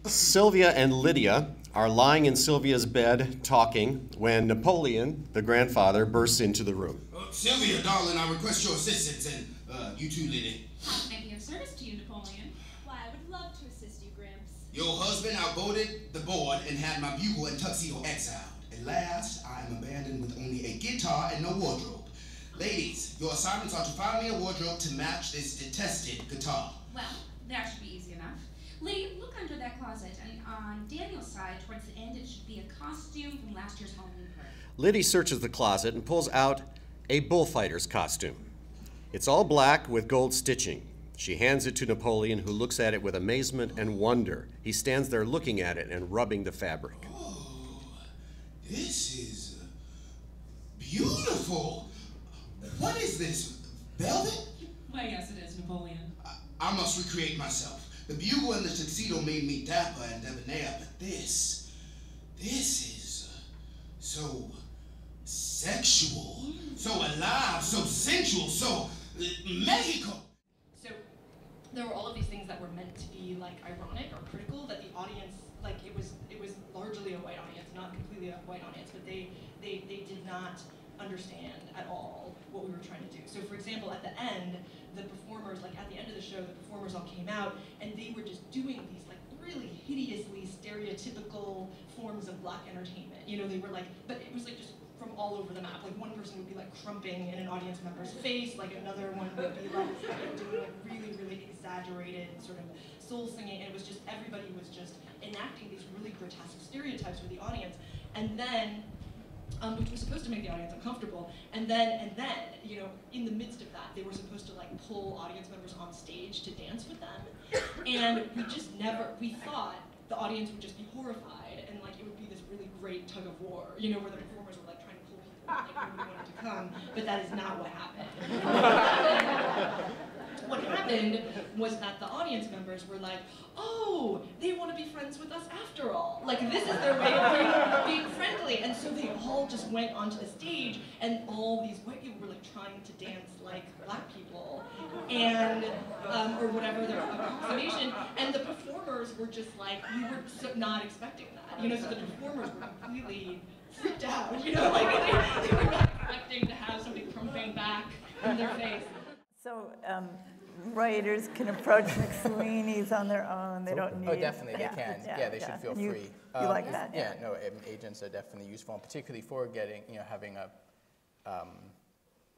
Sylvia and Lydia are lying in Sylvia's bed talking when Napoleon, the grandfather, bursts into the room. Sylvia, darling, I request your assistance, and you too, Liddy. How may I be of service to you, Napoleon? Why, I would love to assist you, Gramps. Your husband outvoted the board and had my bugle and tuxedo exiled. At last, I am abandoned with only a guitar and no wardrobe. Ladies, your assignments are to find me a wardrobe to match this detested guitar. Well, that should be easy enough. Lee, look under that closet, and on Daniel's side, towards the end, it should be a costume from last year's Halloween parade. Liddy searches the closet and pulls out a bullfighter's costume. It's all black with gold stitching. She hands it to Napoleon, who looks at it with amazement and wonder. He stands there looking at it and rubbing the fabric. Oh, this is beautiful. What is this, velvet? Why, yes, it is, Napoleon. I must recreate myself. The bugle and the tuxedo made me dapper and debonair, but this is so sexual, so alive, so sensual, so magical. So there were all of these things that were meant to be like ironic or critical that the audience, like it was largely a white audience, not completely a white audience, but they did not understand at all what we were trying to do. So for example, at the end, the performers, like at the end of the show, the performers all came out and they were just doing these like really hideously stereotypical forms of black entertainment. You know, they were like, but it was like just from all over the map. Like one person would be like crumping in an audience member's face, like another one would be like doing like really, really exaggerated sort of soul singing, and it was just, everybody was just enacting these really grotesque stereotypes with the audience. And then which was supposed to make the audience uncomfortable, and then, you know, in the midst of that, they were supposed to like pull audience members on stage to dance with them, and we thought the audience would just be horrified, and like it would be this really great tug of war, you know, where the performers were like trying to pull people, like nobody wanted to come, but that is not what happened. What happened was that the audience members were like, oh, they want to be friends with us after all. Like, this is their way of being friendly. And so they all just went onto the stage, and all these white people were like trying to dance like black people, and, or whatever their approximation. And the performers were just like, we were not expecting that. You know, so the performers were completely freaked out, you know, like they were not expecting to have somebody crumping back in their face. So writers can approach McSweeney's on their own. They don't need. Oh, definitely, they can. Yeah, they should feel free. You like that? Yeah, no, agents are definitely useful, and particularly for getting, you know, having a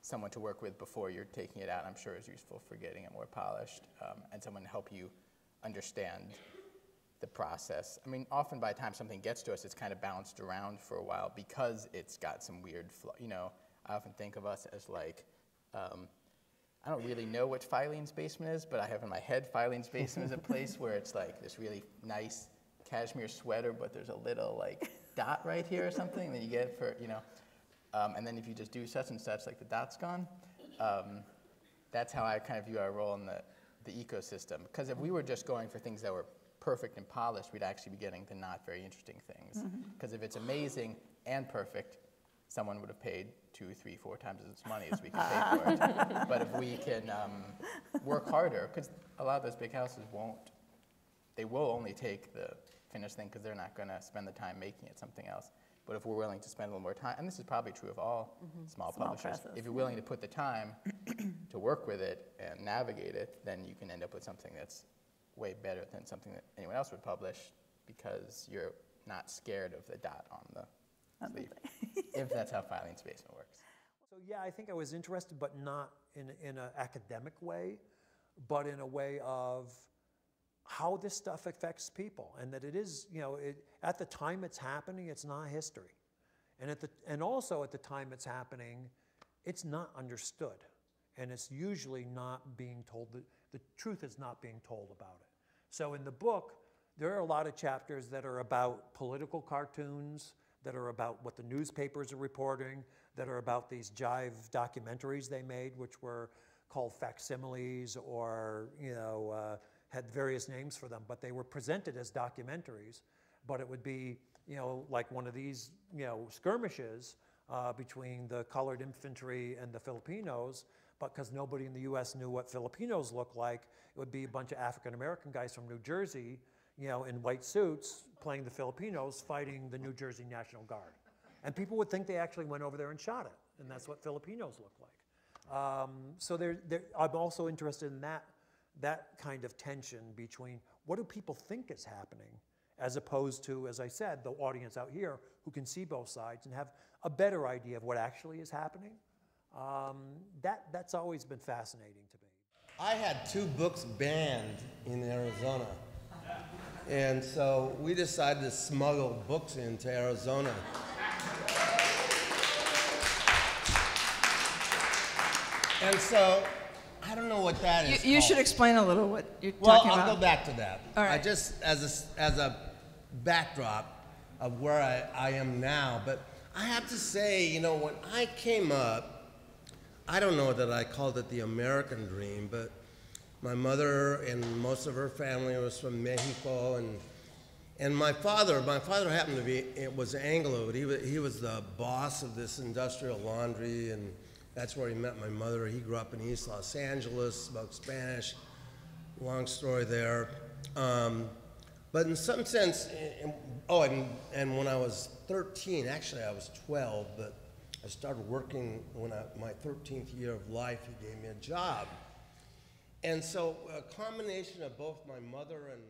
someone to work with before you're taking it out, I'm sure is useful for getting it more polished, and someone to help you understand the process. I mean, often by the time something gets to us, it's kind of bounced around for a while because it's got some weird flow. You know, I often think of us as like. I don't really know what Filene's Basement is, but I have in my head Filene's Basement is a place where it's like this really nice cashmere sweater, but there's a little like dot right here or something that you get for, you know, and then if you just do such and such, like the dot's gone. That's how I kind of view our role in the ecosystem. Because if we were just going for things that were perfect and polished, we'd actually be getting to not very interesting things. Because if it's amazing and perfect, someone would have paid 2, 3, 4 times as much money as we can pay for it. But if we can work harder, because a lot of those big houses they will only take the finished thing because they're not going to spend the time making it something else. But if we're willing to spend a little more time, and this is probably true of all small publishers, presses. if you're willing to put the time to work with it and navigate it, then you can end up with something that's way better than something that anyone else would publish because you're not scared of the dot on the sleeve, if that's how Filene's Basement works. So yeah, I think I was interested, but not in an academic way, but in a way of how this stuff affects people, and that it is, you know, at the time it's happening, it's not history, and also at the time it's happening, it's not understood, and it's usually not being told. The truth is not being told about it. So in the book, there are a lot of chapters that are about political cartoons, that are about what the newspapers are reporting, that are about these jive documentaries they made, which were called facsimiles or, you know, had various names for them, but they were presented as documentaries. But it would be, you know, like one of these, you know, skirmishes between the colored infantry and the Filipinos, but because nobody in the US knew what Filipinos looked like, it would be a bunch of African-American guys from New Jersey in white suits playing the Filipinos fighting the New Jersey National Guard. And people would think they actually went over there and shot it, and that's what Filipinos look like. So I'm also interested in that kind of tension between what do people think is happening, as opposed to, as I said, the audience out here who can see both sides and have a better idea of what actually is happening. That's always been fascinating to me. I had 2 books banned in Arizona. And so we decided to smuggle books into Arizona. And so, I don't know what that is You called. should explain a little what you're Well, talking about. I'll go back to that. All right. I just, as a backdrop of where I am now, but I have to say, when I came up, I don't know that I called it the American dream, but my mother and most of her family was from Mexico, and my father happened to be, was Anglo, but he was the boss of this industrial laundry, and that's where he met my mother. He grew up in East Los Angeles, spoke Spanish, long story there. But in some sense, and when I was 13, actually I was 12, but I started working my 13th year of life, he gave me a job. And so a combination of both my mother and